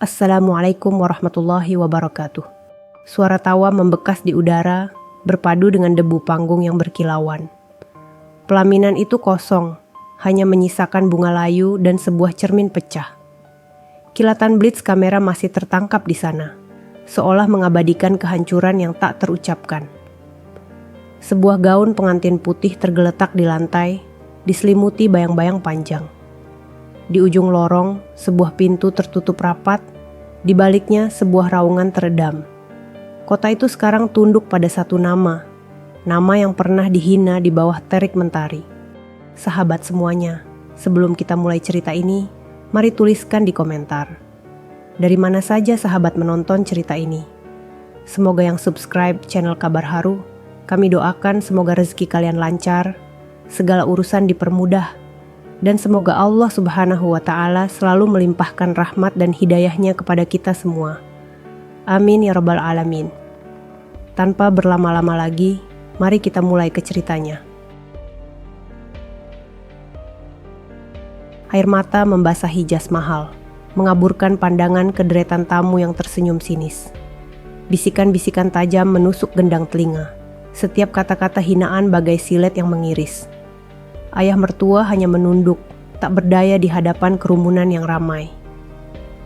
Assalamualaikum warahmatullahi wabarakatuh. Suara tawa membekas di udara, berpadu dengan debu panggung yang berkilauan. Pelaminan itu kosong, hanya menyisakan bunga layu dan sebuah cermin pecah. Kilatan blitz kamera masih tertangkap di sana, seolah mengabadikan kehancuran yang tak terucapkan. Sebuah gaun pengantin putih tergeletak di lantai, diselimuti bayang-bayang panjang. Di ujung lorong, sebuah pintu tertutup rapat, di baliknya sebuah raungan teredam. Kota itu sekarang tunduk pada satu nama yang pernah dihina di bawah terik mentari. Sahabat semuanya, sebelum kita mulai cerita ini, mari tuliskan di komentar. Dari mana saja sahabat menonton cerita ini? Semoga yang subscribe channel Kabar Haru, kami doakan semoga rezeki kalian lancar, segala urusan dipermudah, dan semoga Allah Subhanahu wa Ta'ala selalu melimpahkan rahmat dan hidayahnya kepada kita semua. Amin ya Rabbal Alamin. Tanpa berlama-lama lagi, mari kita mulai ke ceritanya. Air mata membasahi jas mahal, mengaburkan pandangan ke deretan tamu yang tersenyum sinis. Bisikan-bisikan tajam menusuk gendang telinga. Setiap kata-kata hinaan bagai silet yang mengiris. Ayah mertua hanya menunduk, tak berdaya di hadapan kerumunan yang ramai.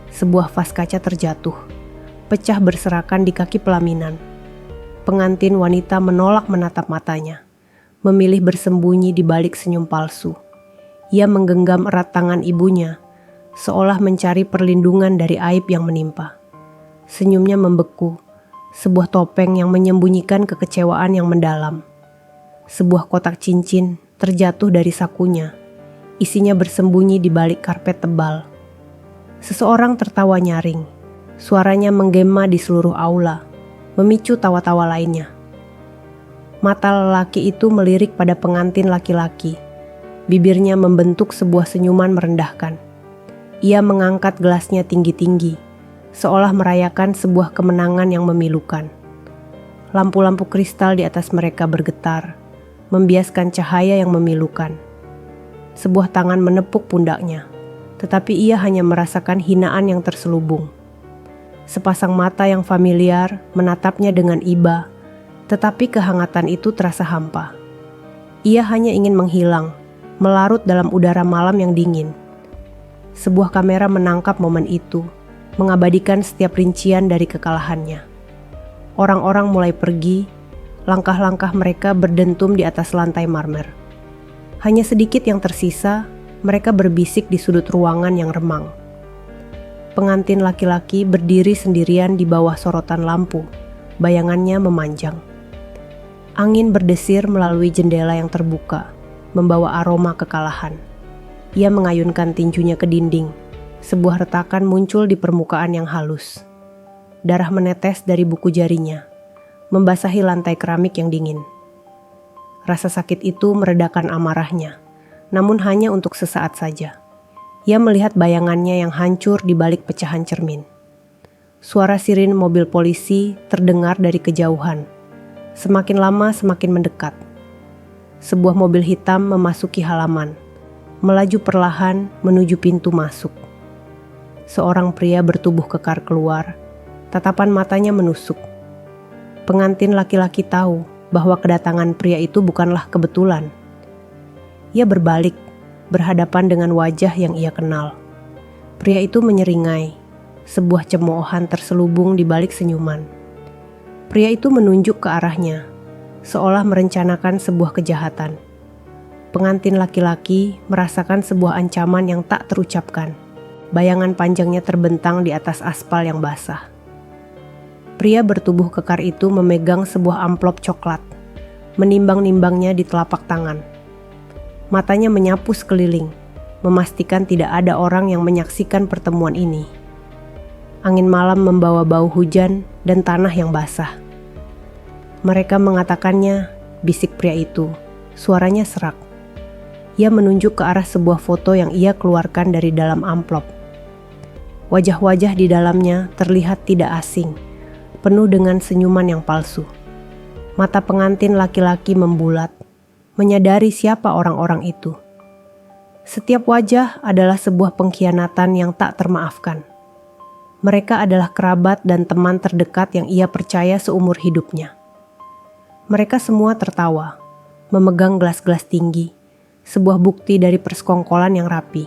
Sebuah vas kaca terjatuh, pecah berserakan di kaki pelaminan. Pengantin wanita menolak menatap matanya, memilih bersembunyi di balik senyum palsu. Ia menggenggam erat tangan ibunya, seolah mencari perlindungan dari aib yang menimpa. Senyumnya membeku, sebuah topeng yang menyembunyikan kekecewaan yang mendalam. Sebuah kotak cincin terjatuh dari sakunya, isinya bersembunyi di balik karpet tebal. Seseorang tertawa nyaring, suaranya menggema di seluruh aula, memicu tawa-tawa lainnya. Mata lelaki itu melirik pada pengantin laki-laki, bibirnya membentuk sebuah senyuman merendahkan. Ia mengangkat gelasnya tinggi-tinggi, seolah merayakan sebuah kemenangan yang memilukan. Lampu-lampu kristal di atas mereka bergetar, membiaskan cahaya yang memilukan. Sebuah tangan menepuk pundaknya, tetapi ia hanya merasakan hinaan yang terselubung. Sepasang mata yang familiar menatapnya dengan iba, tetapi kehangatan itu terasa hampa. Ia hanya ingin menghilang, melarut dalam udara malam yang dingin. Sebuah kamera menangkap momen itu, mengabadikan setiap rincian dari kekalahannya. Orang-orang mulai pergi, langkah-langkah mereka berdentum di atas lantai marmer. Hanya sedikit yang tersisa, mereka berbisik di sudut ruangan yang remang. Pengantin laki-laki berdiri sendirian di bawah sorotan lampu, bayangannya memanjang. Angin berdesir melalui jendela yang terbuka, membawa aroma kekalahan. Ia mengayunkan tinjunya ke dinding, sebuah retakan muncul di permukaan yang halus. Darah menetes dari buku jarinya, membasahi lantai keramik yang dingin. Rasa sakit itu meredakan amarahnya, namun hanya untuk sesaat saja. Ia melihat bayangannya yang hancur di balik pecahan cermin. Suara sirin mobil polisi terdengar dari kejauhan. Semakin lama semakin mendekat. Sebuah mobil hitam memasuki halaman, melaju perlahan menuju pintu masuk. Seorang pria bertubuh kekar keluar, tatapan matanya menusuk. Pengantin laki-laki tahu bahwa kedatangan pria itu bukanlah kebetulan. Ia berbalik, berhadapan dengan wajah yang ia kenal. Pria itu menyeringai, sebuah cemoohan terselubung di balik senyuman. Pria itu menunjuk ke arahnya, seolah merencanakan sebuah kejahatan. Pengantin laki-laki merasakan sebuah ancaman yang tak terucapkan. Bayangan panjangnya terbentang di atas aspal yang basah. Pria bertubuh kekar itu memegang sebuah amplop coklat, menimbang-nimbangnya di telapak tangan. Matanya menyapu sekeliling, memastikan tidak ada orang yang menyaksikan pertemuan ini. Angin malam membawa bau hujan dan tanah yang basah. Mereka mengatakannya, bisik pria itu, suaranya serak. Ia menunjuk ke arah sebuah foto yang ia keluarkan dari dalam amplop. Wajah-wajah di dalamnya terlihat tidak asing, penuh dengan senyuman yang palsu. Mata pengantin laki-laki membulat, menyadari siapa orang-orang itu. Setiap wajah adalah sebuah pengkhianatan yang tak termaafkan. Mereka adalah kerabat dan teman terdekat yang ia percaya seumur hidupnya. Mereka semua tertawa, memegang gelas-gelas tinggi, sebuah bukti dari persekongkolan yang rapi.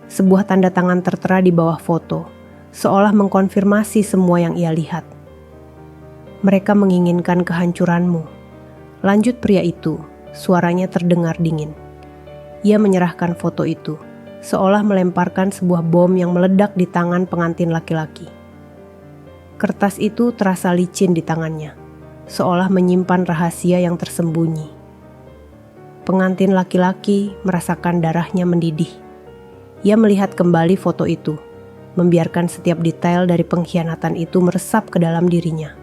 Sebuah tanda tangan tertera di bawah foto, seolah mengkonfirmasi semua yang ia lihat. Mereka menginginkan kehancuranmu. Lanjut pria itu, suaranya terdengar dingin. Ia menyerahkan foto itu, seolah melemparkan sebuah bom yang meledak di tangan pengantin laki-laki. Kertas itu terasa licin di tangannya, seolah menyimpan rahasia yang tersembunyi. Pengantin laki-laki merasakan darahnya mendidih. Ia melihat kembali foto itu, membiarkan setiap detail dari pengkhianatan itu meresap ke dalam dirinya.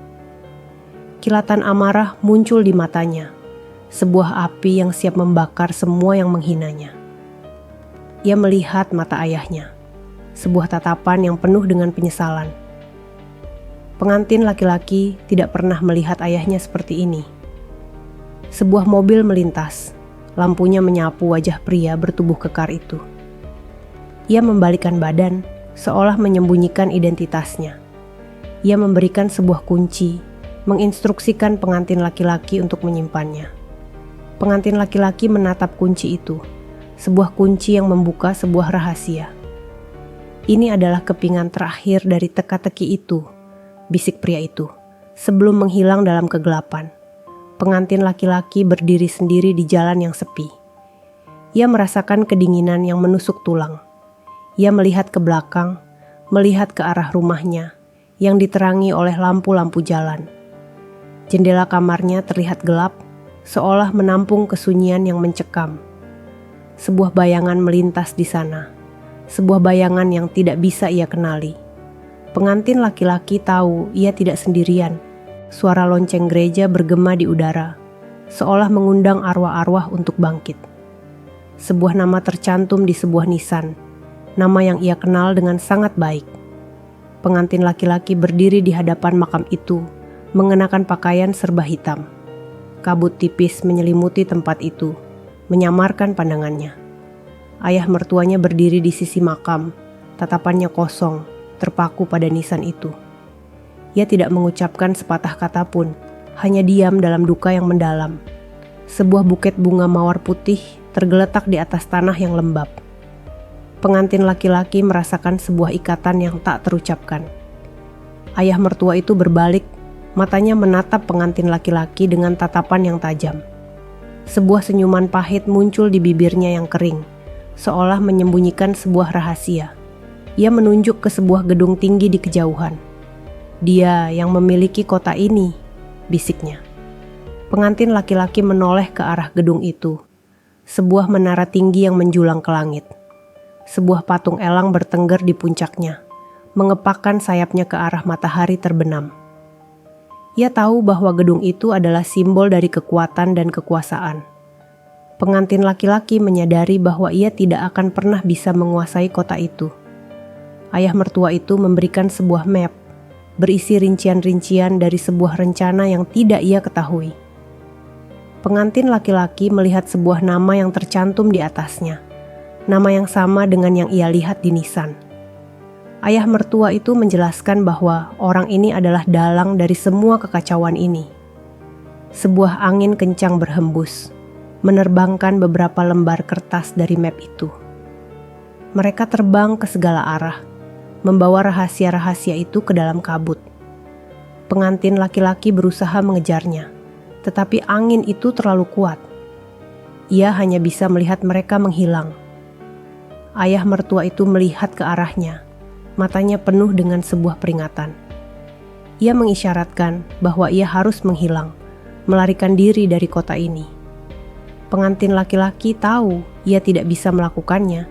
Kilatan amarah muncul di matanya, sebuah api yang siap membakar semua yang menghinanya. Ia melihat mata ayahnya, sebuah tatapan yang penuh dengan penyesalan. Pengantin laki-laki tidak pernah melihat ayahnya seperti ini. Sebuah mobil melintas, lampunya menyapu wajah pria bertubuh kekar itu. Ia membalikkan badan, seolah menyembunyikan identitasnya. Ia memberikan sebuah kunci, menginstruksikan pengantin laki-laki untuk menyimpannya. Pengantin laki-laki menatap kunci itu, sebuah kunci yang membuka sebuah rahasia. Ini adalah kepingan terakhir dari teka-teki itu, bisik pria itu, sebelum menghilang dalam kegelapan. Pengantin laki-laki berdiri sendiri di jalan yang sepi. Ia merasakan kedinginan yang menusuk tulang. Ia melihat ke belakang, melihat ke arah rumahnya, yang diterangi oleh lampu-lampu jalan. Jendela kamarnya terlihat gelap, seolah menampung kesunyian yang mencekam. Sebuah bayangan melintas di sana, sebuah bayangan yang tidak bisa ia kenali. Pengantin laki-laki tahu ia tidak sendirian. Suara lonceng gereja bergema di udara, seolah mengundang arwah-arwah untuk bangkit. Sebuah nama tercantum di sebuah nisan, nama yang ia kenal dengan sangat baik. Pengantin laki-laki berdiri di hadapan makam itu, mengenakan pakaian serba hitam. Kabut tipis menyelimuti tempat itu, menyamarkan pandangannya. Ayah mertuanya berdiri di sisi makam, tatapannya kosong, terpaku pada nisan itu. Ia tidak mengucapkan sepatah kata pun, hanya diam dalam duka yang mendalam. Sebuah buket bunga mawar putih tergeletak di atas tanah yang lembab. Pengantin laki-laki merasakan sebuah ikatan yang tak terucapkan. Ayah mertua itu berbalik, matanya menatap pengantin laki-laki dengan tatapan yang tajam. Sebuah senyuman pahit muncul di bibirnya yang kering, seolah menyembunyikan sebuah rahasia. Ia menunjuk ke sebuah gedung tinggi di kejauhan. Dia yang memiliki kota ini, bisiknya. Pengantin laki-laki menoleh ke arah gedung itu. Sebuah menara tinggi yang menjulang ke langit. Sebuah patung elang bertengger di puncaknya, mengepakkan sayapnya ke arah matahari terbenam. Ia tahu bahwa gedung itu adalah simbol dari kekuatan dan kekuasaan. Pengantin laki-laki menyadari bahwa ia tidak akan pernah bisa menguasai kota itu. Ayah mertua itu memberikan sebuah map, berisi rincian-rincian dari sebuah rencana yang tidak ia ketahui. Pengantin laki-laki melihat sebuah nama yang tercantum di atasnya, nama yang sama dengan yang ia lihat di nisan. Ayah mertua itu menjelaskan bahwa orang ini adalah dalang dari semua kekacauan ini. Sebuah angin kencang berhembus, menerbangkan beberapa lembar kertas dari map itu. Mereka terbang ke segala arah, membawa rahasia-rahasia itu ke dalam kabut. Pengantin laki-laki berusaha mengejarnya, tetapi angin itu terlalu kuat. Ia hanya bisa melihat mereka menghilang. Ayah mertua itu melihat ke arahnya, matanya penuh dengan sebuah peringatan. Ia mengisyaratkan bahwa ia harus menghilang, melarikan diri dari kota ini. Pengantin laki-laki tahu ia tidak bisa melakukannya.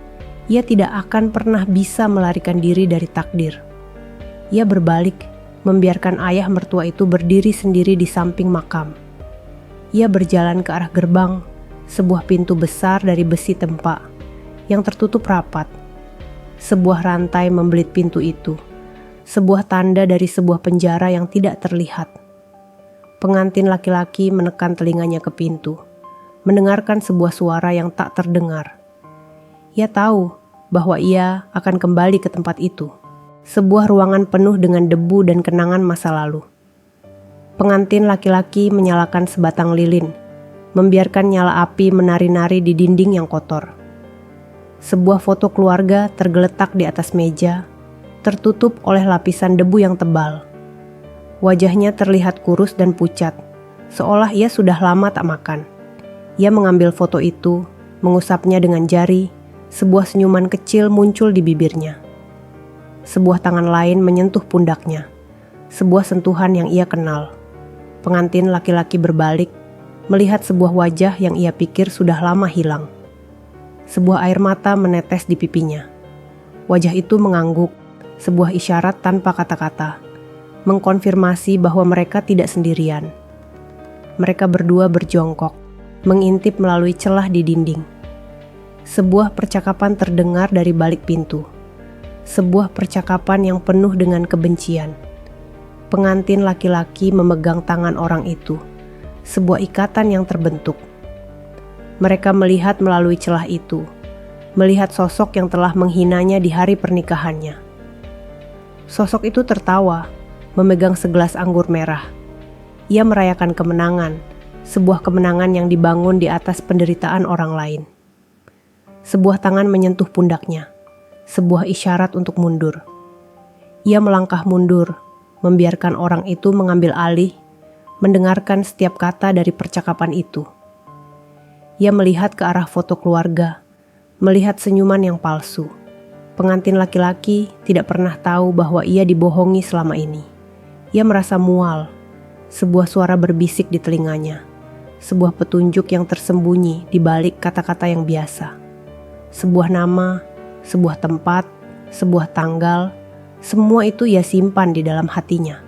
Ia tidak akan pernah bisa melarikan diri dari takdir. Ia berbalik, membiarkan ayah mertua itu berdiri sendiri di samping makam. Ia berjalan ke arah gerbang, sebuah pintu besar dari besi tempa, yang tertutup rapat. Sebuah rantai membelit pintu itu, sebuah tanda dari sebuah penjara yang tidak terlihat. Pengantin laki-laki menekan telinganya ke pintu, mendengarkan sebuah suara yang tak terdengar. Ia tahu bahwa ia akan kembali ke tempat itu. Sebuah ruangan penuh dengan debu dan kenangan masa lalu. Pengantin laki-laki menyalakan sebatang lilin, membiarkan nyala api menari-nari di dinding yang kotor. Sebuah foto keluarga tergeletak di atas meja, tertutup oleh lapisan debu yang tebal. Wajahnya terlihat kurus dan pucat, seolah ia sudah lama tak makan. Ia mengambil foto itu, mengusapnya dengan jari, sebuah senyuman kecil muncul di bibirnya. Sebuah tangan lain menyentuh pundaknya, sebuah sentuhan yang ia kenal. Pengantin laki-laki berbalik, melihat sebuah wajah yang ia pikir sudah lama hilang. Sebuah air mata menetes di pipinya. Wajah itu mengangguk, sebuah isyarat tanpa kata-kata, mengkonfirmasi bahwa mereka tidak sendirian. Mereka berdua berjongkok, mengintip melalui celah di dinding. Sebuah percakapan terdengar dari balik pintu. Sebuah percakapan yang penuh dengan kebencian. Pengantin laki-laki memegang tangan orang itu. Sebuah ikatan yang terbentuk. Mereka melihat melalui celah itu, melihat sosok yang telah menghinanya di hari pernikahannya. Sosok itu tertawa, memegang segelas anggur merah. Ia merayakan kemenangan, sebuah kemenangan yang dibangun di atas penderitaan orang lain. Sebuah tangan menyentuh pundaknya, sebuah isyarat untuk mundur. Ia melangkah mundur, membiarkan orang itu mengambil alih, mendengarkan setiap kata dari percakapan itu. Ia melihat ke arah foto keluarga, melihat senyuman yang palsu. Pengantin laki-laki tidak pernah tahu bahwa ia dibohongi selama ini. Ia merasa mual. Sebuah suara berbisik di telinganya. Sebuah petunjuk yang tersembunyi di balik kata-kata yang biasa. Sebuah nama, sebuah tempat, sebuah tanggal, semua itu ia simpan di dalam hatinya.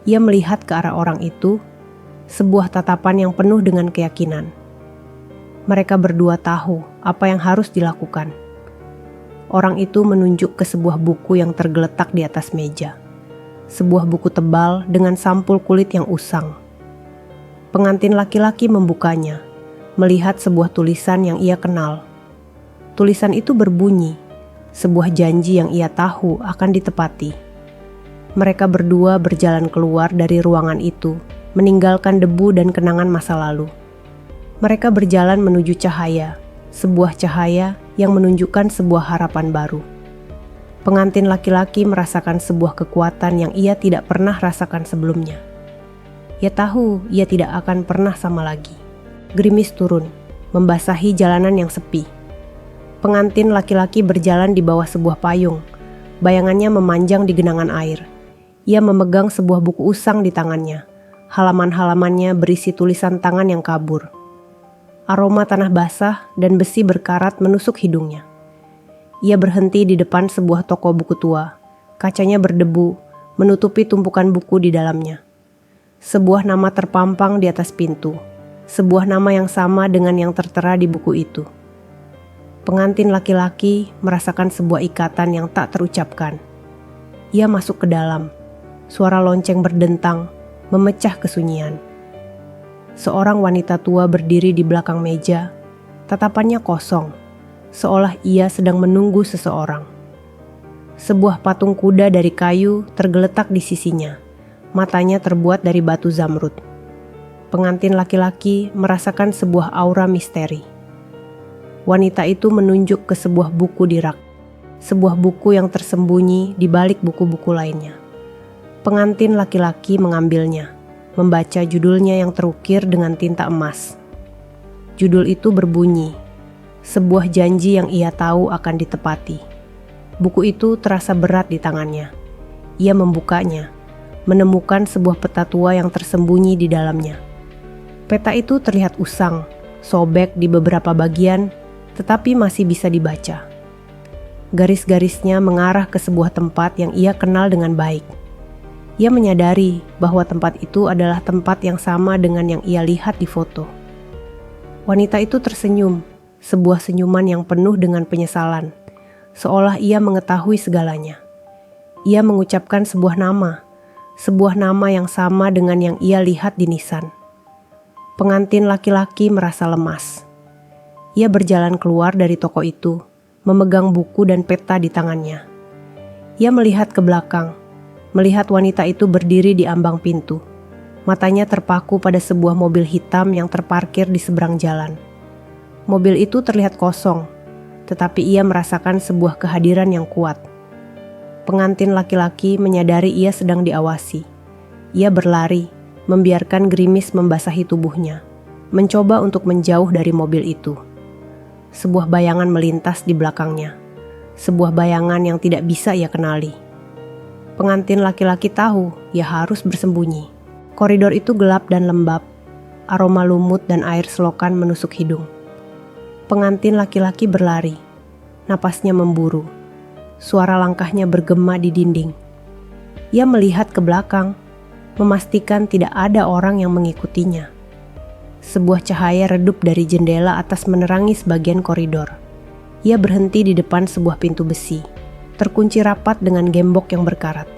Ia melihat ke arah orang itu, sebuah tatapan yang penuh dengan keyakinan. Mereka berdua tahu apa yang harus dilakukan. Orang itu menunjuk ke sebuah buku yang tergeletak di atas meja. Sebuah buku tebal dengan sampul kulit yang usang. Pengantin laki-laki membukanya, melihat sebuah tulisan yang ia kenal. Tulisan itu berbunyi, sebuah janji yang ia tahu akan ditepati. Mereka berdua berjalan keluar dari ruangan itu, meninggalkan debu dan kenangan masa lalu. Mereka berjalan menuju cahaya, sebuah cahaya yang menunjukkan sebuah harapan baru. Pengantin laki-laki merasakan sebuah kekuatan yang ia tidak pernah rasakan sebelumnya. Ia tahu ia tidak akan pernah sama lagi. Gerimis turun, membasahi jalanan yang sepi. Pengantin laki-laki berjalan di bawah sebuah payung. Bayangannya memanjang di genangan air. Ia memegang sebuah buku usang di tangannya. Halaman-halamannya berisi tulisan tangan yang kabur. Aroma tanah basah dan besi berkarat menusuk hidungnya. Ia berhenti di depan sebuah toko buku tua. Kacanya berdebu, menutupi tumpukan buku di dalamnya. Sebuah nama terpampang di atas pintu. Sebuah nama yang sama dengan yang tertera di buku itu. Pengantin laki-laki merasakan sebuah ikatan yang tak terucapkan. Ia masuk ke dalam. Suara lonceng berdentang, memecah kesunyian. Seorang wanita tua berdiri di belakang meja, tatapannya kosong, seolah ia sedang menunggu seseorang. Sebuah patung kuda dari kayu tergeletak di sisinya, matanya terbuat dari batu zamrud. Pengantin laki-laki merasakan sebuah aura misteri. Wanita itu menunjuk ke sebuah buku di rak, sebuah buku yang tersembunyi di balik buku-buku lainnya. Pengantin laki-laki mengambilnya, membaca judulnya yang terukir dengan tinta emas. Judul itu berbunyi, sebuah janji yang ia tahu akan ditepati. Buku itu terasa berat di tangannya. Ia membukanya, menemukan sebuah peta tua yang tersembunyi di dalamnya. Peta itu terlihat usang, sobek di beberapa bagian, tetapi masih bisa dibaca. Garis-garisnya mengarah ke sebuah tempat yang ia kenal dengan baik. Ia menyadari bahwa tempat itu adalah tempat yang sama dengan yang ia lihat di foto. Wanita itu tersenyum, sebuah senyuman yang penuh dengan penyesalan, seolah ia mengetahui segalanya. Ia mengucapkan sebuah nama yang sama dengan yang ia lihat di nisan. Pengantin laki-laki merasa lemas. Ia berjalan keluar dari toko itu, memegang buku dan peta di tangannya. Ia melihat ke belakang, melihat wanita itu berdiri di ambang pintu. Matanya terpaku pada sebuah mobil hitam yang terparkir di seberang jalan. Mobil itu terlihat kosong, tetapi ia merasakan sebuah kehadiran yang kuat. Pengantin laki-laki menyadari ia sedang diawasi. Ia berlari, membiarkan gerimis membasahi tubuhnya, mencoba untuk menjauh dari mobil itu. Sebuah bayangan melintas di belakangnya. Sebuah bayangan yang tidak bisa ia kenali. Pengantin laki-laki tahu ia harus bersembunyi. Koridor itu gelap dan lembab. Aroma lumut dan air selokan menusuk hidung. Pengantin laki-laki berlari. Napasnya memburu. Suara langkahnya bergema di dinding. Ia melihat ke belakang, memastikan tidak ada orang yang mengikutinya. Sebuah cahaya redup dari jendela atas menerangi sebagian koridor. Ia berhenti di depan sebuah pintu besi, terkunci rapat dengan gembok yang berkarat.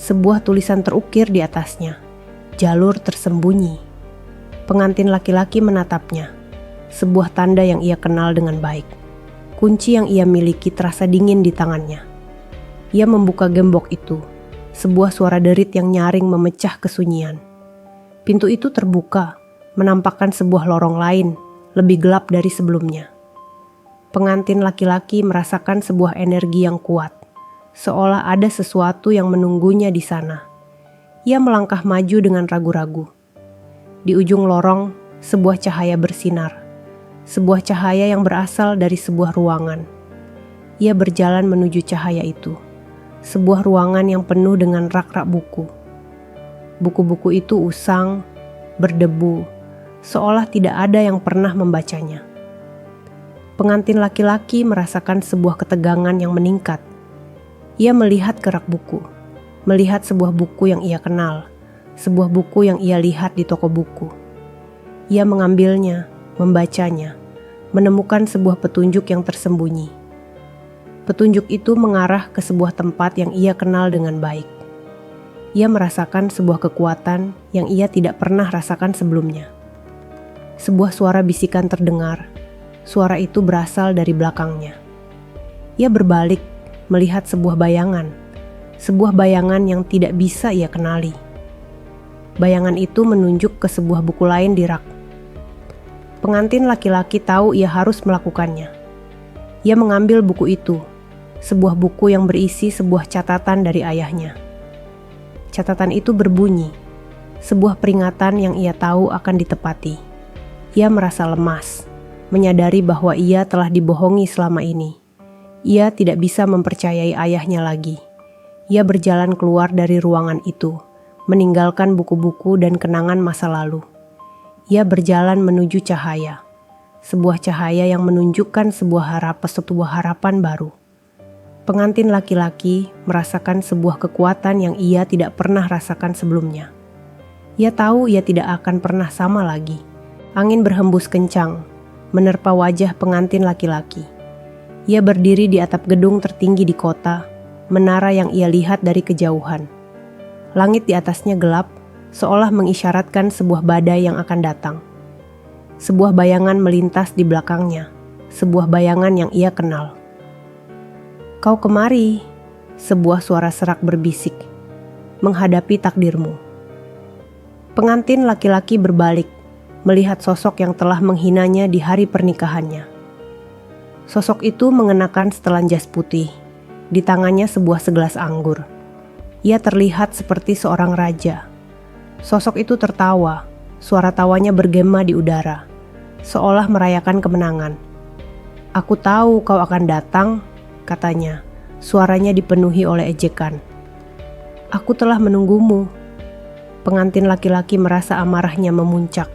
Sebuah tulisan terukir di atasnya, jalur tersembunyi. Pengantin laki-laki menatapnya, sebuah tanda yang ia kenal dengan baik. Kunci yang ia miliki terasa dingin di tangannya. Ia membuka gembok itu, sebuah suara derit yang nyaring memecah kesunyian. Pintu itu terbuka, menampakkan sebuah lorong lain, lebih gelap dari sebelumnya. Pengantin laki-laki merasakan sebuah energi yang kuat, seolah ada sesuatu yang menunggunya di sana. Ia melangkah maju dengan ragu-ragu. Di ujung lorong, sebuah cahaya bersinar. Sebuah cahaya yang berasal dari sebuah ruangan. Ia berjalan menuju cahaya itu. Sebuah ruangan yang penuh dengan rak-rak buku. Buku-buku itu usang, berdebu, seolah tidak ada yang pernah membacanya. Pengantin laki-laki merasakan sebuah ketegangan yang meningkat. Ia melihat ke rak buku, melihat sebuah buku yang ia kenal, sebuah buku yang ia lihat di toko buku. Ia mengambilnya, membacanya, menemukan sebuah petunjuk yang tersembunyi. Petunjuk itu mengarah ke sebuah tempat yang ia kenal dengan baik. Ia merasakan sebuah kekuatan yang ia tidak pernah rasakan sebelumnya. Sebuah suara bisikan terdengar. Suara itu berasal dari belakangnya. Ia berbalik, melihat sebuah bayangan yang tidak bisa ia kenali. Bayangan itu menunjuk ke sebuah buku lain di rak. Pengantin laki-laki tahu ia harus melakukannya. Ia mengambil buku itu, sebuah buku yang berisi sebuah catatan dari ayahnya. Catatan itu berbunyi, sebuah peringatan yang ia tahu akan ditepati. Ia merasa lemas, menyadari bahwa ia telah dibohongi selama ini. Ia tidak bisa mempercayai ayahnya lagi. Ia berjalan keluar dari ruangan itu, meninggalkan buku-buku dan kenangan masa lalu. Ia berjalan menuju cahaya, sebuah cahaya yang menunjukkan sebuah harapan baru. Pengantin laki-laki merasakan sebuah kekuatan yang ia tidak pernah rasakan sebelumnya. Ia tahu ia tidak akan pernah sama lagi. Angin berhembus kencang, menerpa wajah pengantin laki-laki. Ia berdiri di atap gedung tertinggi di kota, menara yang ia lihat dari kejauhan. Langit di atasnya gelap, seolah mengisyaratkan sebuah badai yang akan datang. Sebuah bayangan melintas di belakangnya, sebuah bayangan yang ia kenal. "Kau kemari," sebuah suara serak berbisik, "menghadapi takdirmu." Pengantin laki-laki berbalik, melihat sosok yang telah menghinanya di hari pernikahannya. Sosok itu mengenakan setelan jas putih, di tangannya sebuah segelas anggur. Ia terlihat seperti seorang raja. Sosok itu tertawa, suara tawanya bergema di udara, seolah merayakan kemenangan. "Aku tahu kau akan datang," katanya, suaranya dipenuhi oleh ejekan. "Aku telah menunggumu." Pengantin laki-laki merasa amarahnya memuncak.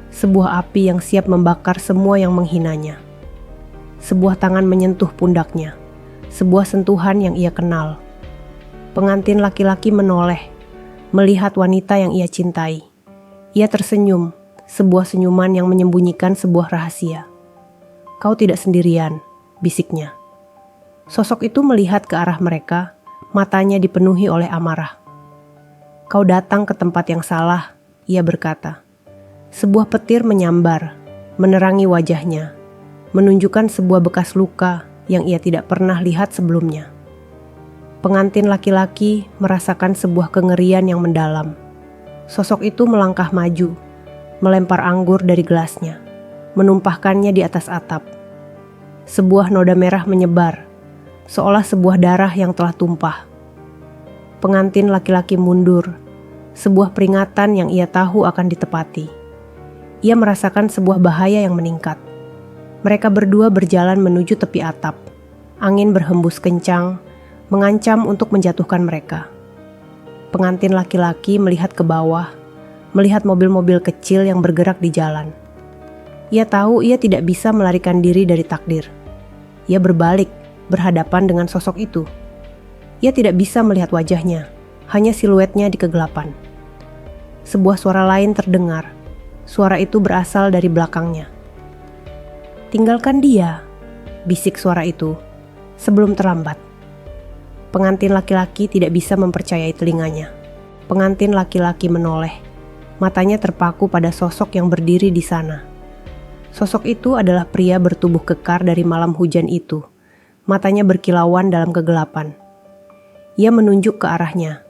Sebuah api yang siap membakar semua yang menghinanya. Sebuah tangan menyentuh pundaknya, sebuah sentuhan yang ia kenal. Pengantin laki-laki menoleh, melihat wanita yang ia cintai. Ia tersenyum, sebuah senyuman yang menyembunyikan sebuah rahasia. "Kau tidak sendirian," bisiknya. Sosok itu melihat ke arah mereka, matanya dipenuhi oleh amarah. "Kau datang ke tempat yang salah," ia berkata. Sebuah petir menyambar, menerangi wajahnya, menunjukkan sebuah bekas luka yang ia tidak pernah lihat sebelumnya. Pengantin laki-laki merasakan sebuah kengerian yang mendalam. Sosok itu melangkah maju, melempar anggur dari gelasnya, menumpahkannya di atas atap. Sebuah noda merah menyebar, seolah sebuah darah yang telah tumpah. Pengantin laki-laki mundur, sebuah peringatan yang ia tahu akan ditepati. Ia merasakan sebuah bahaya yang meningkat. Mereka berdua berjalan menuju tepi atap. Angin berhembus kencang, mengancam untuk menjatuhkan mereka. Pengantin laki-laki melihat ke bawah, melihat mobil-mobil kecil yang bergerak di jalan. Ia tahu ia tidak bisa melarikan diri dari takdir. Ia berbalik, berhadapan dengan sosok itu. Ia tidak bisa melihat wajahnya, hanya siluetnya di kegelapan. Sebuah suara lain terdengar. Suara itu berasal dari belakangnya. "Tinggalkan dia," bisik suara itu, sebelum terlambat. Pengantin laki-laki tidak bisa mempercayai telinganya. Pengantin laki-laki menoleh. Matanya terpaku pada sosok yang berdiri di sana. Sosok itu adalah pria bertubuh kekar dari malam hujan itu. Matanya berkilauan dalam kegelapan. Ia menunjuk ke arahnya.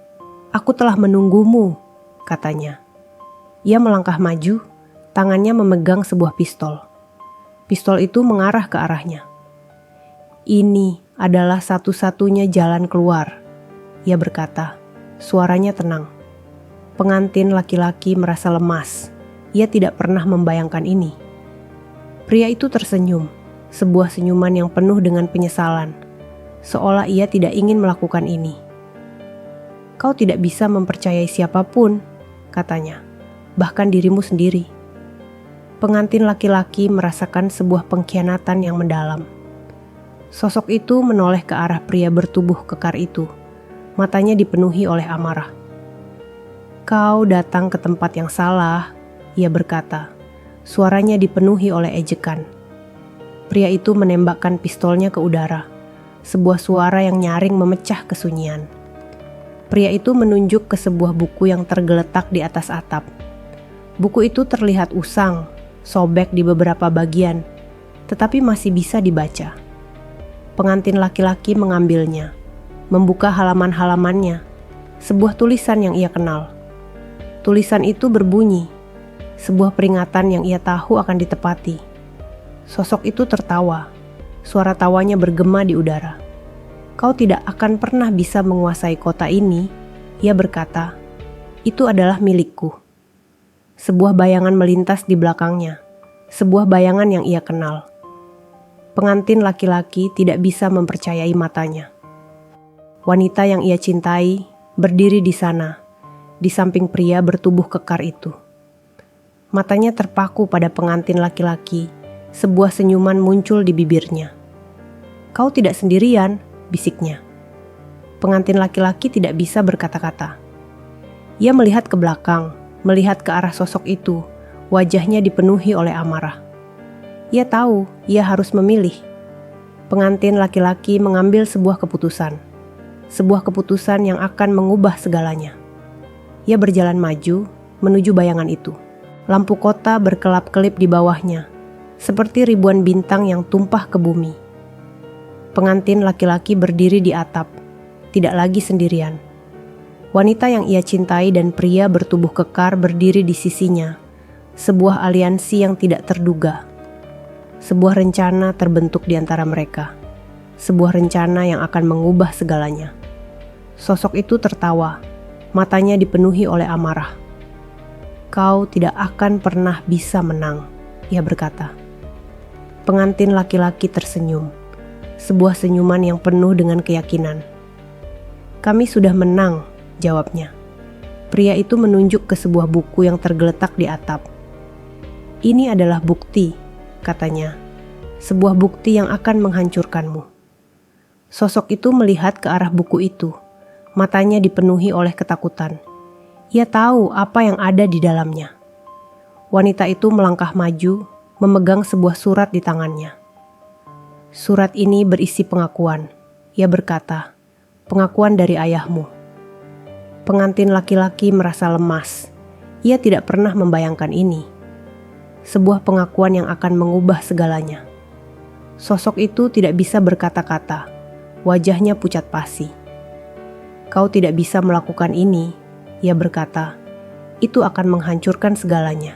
"Aku telah menunggumu," katanya. Ia melangkah maju, tangannya memegang sebuah pistol. Pistol itu mengarah ke arahnya. "Ini adalah satu-satunya jalan keluar," ia berkata. Suaranya tenang. Pengantin laki-laki merasa lemas. Ia tidak pernah membayangkan ini. Pria itu tersenyum, sebuah senyuman yang penuh dengan penyesalan, seolah ia tidak ingin melakukan ini. "Kau tidak bisa mempercayai siapapun," katanya, "bahkan dirimu sendiri." Pengantin laki-laki merasakan sebuah pengkhianatan yang mendalam. Sosok itu menoleh ke arah pria bertubuh kekar itu. Matanya dipenuhi oleh amarah. "Kau datang ke tempat yang salah," ia berkata. Suaranya dipenuhi oleh ejekan. Pria itu menembakkan pistolnya ke udara. Sebuah suara yang nyaring memecah kesunyian. Pria itu menunjuk ke sebuah buku yang tergeletak di atas atap. Buku itu terlihat usang, sobek di beberapa bagian, tetapi masih bisa dibaca. Pengantin laki-laki mengambilnya, membuka halaman-halamannya, sebuah tulisan yang ia kenal. Tulisan itu berbunyi, sebuah peringatan yang ia tahu akan ditepati. Sosok itu tertawa, suara tawanya bergema di udara. "Kau tidak akan pernah bisa menguasai kota ini," ia berkata. "Itu adalah milikku." Sebuah bayangan melintas di belakangnya, sebuah bayangan yang ia kenal. Pengantin laki-laki tidak bisa mempercayai matanya. Wanita yang ia cintai berdiri di sana, di samping pria bertubuh kekar itu. Matanya terpaku pada pengantin laki-laki, sebuah senyuman muncul di bibirnya. "Kau tidak sendirian," bisiknya. Pengantin laki-laki tidak bisa berkata-kata. Ia melihat ke belakang, melihat ke arah sosok itu, wajahnya dipenuhi oleh amarah. Ia tahu ia harus memilih. Pengantin laki-laki mengambil sebuah keputusan. Sebuah keputusan yang akan mengubah segalanya. Ia berjalan maju menuju bayangan itu. Lampu kota berkelap-kelip di bawahnya, seperti ribuan bintang yang tumpah ke bumi. Pengantin laki-laki berdiri di atap, tidak lagi sendirian. Wanita yang ia cintai dan pria bertubuh kekar berdiri di sisinya. Sebuah aliansi yang tidak terduga. Sebuah rencana terbentuk di antara mereka. Sebuah rencana yang akan mengubah segalanya. Sosok itu tertawa, matanya dipenuhi oleh amarah. "Kau tidak akan pernah bisa menang," ia berkata. Pengantin laki-laki tersenyum, sebuah senyuman yang penuh dengan keyakinan. "Kami sudah menang," jawabnya. Pria itu menunjuk ke sebuah buku yang tergeletak di atap. "Ini adalah bukti," katanya, "sebuah bukti yang akan menghancurkanmu." Sosok itu melihat ke arah buku itu, matanya dipenuhi oleh ketakutan. Ia tahu apa yang ada di dalamnya. Wanita itu melangkah maju, memegang sebuah surat di tangannya. Surat ini berisi pengakuan. Ia berkata, "Pengakuan dari ayahmu." Pengantin laki-laki merasa lemas. Ia tidak pernah membayangkan ini. Sebuah pengakuan yang akan mengubah segalanya. Sosok itu tidak bisa berkata-kata. Wajahnya pucat pasi. Kau tidak bisa melakukan ini, ia berkata. Itu akan menghancurkan segalanya.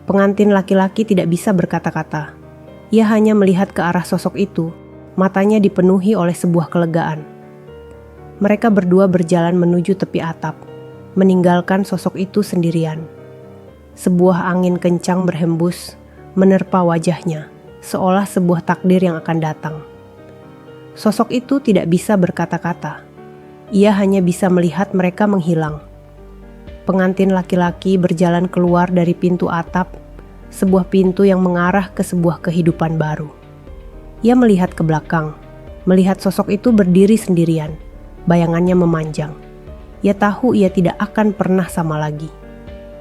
Pengantin laki-laki tidak bisa berkata-kata. Ia hanya melihat ke arah sosok itu, matanya dipenuhi oleh sebuah kelegaan. Mereka berdua berjalan menuju tepi atap, meninggalkan sosok itu sendirian. Sebuah angin kencang berhembus, menerpa wajahnya, seolah sebuah takdir yang akan datang. Sosok itu tidak bisa berkata-kata. Ia hanya bisa melihat mereka menghilang. Pengantin laki-laki berjalan keluar dari pintu atap, sebuah pintu yang mengarah ke sebuah kehidupan baru. Ia melihat ke belakang, melihat sosok itu berdiri sendirian, bayangannya memanjang. Ia tahu ia tidak akan pernah sama lagi.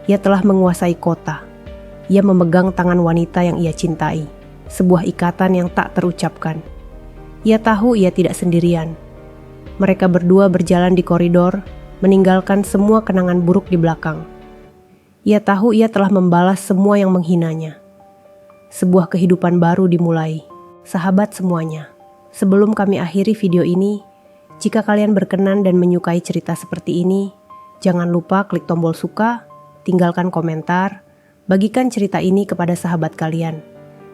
Ia telah menguasai kota. Ia memegang tangan wanita yang ia cintai, sebuah ikatan yang tak terucapkan. Ia tahu ia tidak sendirian. Mereka berdua berjalan di koridor, meninggalkan semua kenangan buruk di belakang. Ia tahu ia telah membalas semua yang menghinanya. Sebuah kehidupan baru dimulai. Sahabat semuanya, sebelum kami akhiri video ini, jika kalian berkenan dan menyukai cerita seperti ini, jangan lupa klik tombol suka, tinggalkan komentar, bagikan cerita ini kepada sahabat kalian,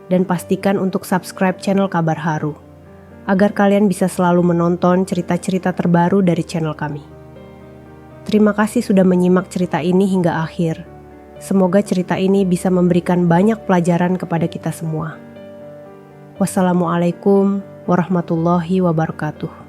dan pastikan untuk subscribe channel Kabar Haru, agar kalian bisa selalu menonton cerita-cerita terbaru dari channel kami. Terima kasih sudah menyimak cerita ini hingga akhir. Semoga cerita ini bisa memberikan banyak pelajaran kepada kita semua. Wassalamualaikum warahmatullahi wabarakatuh.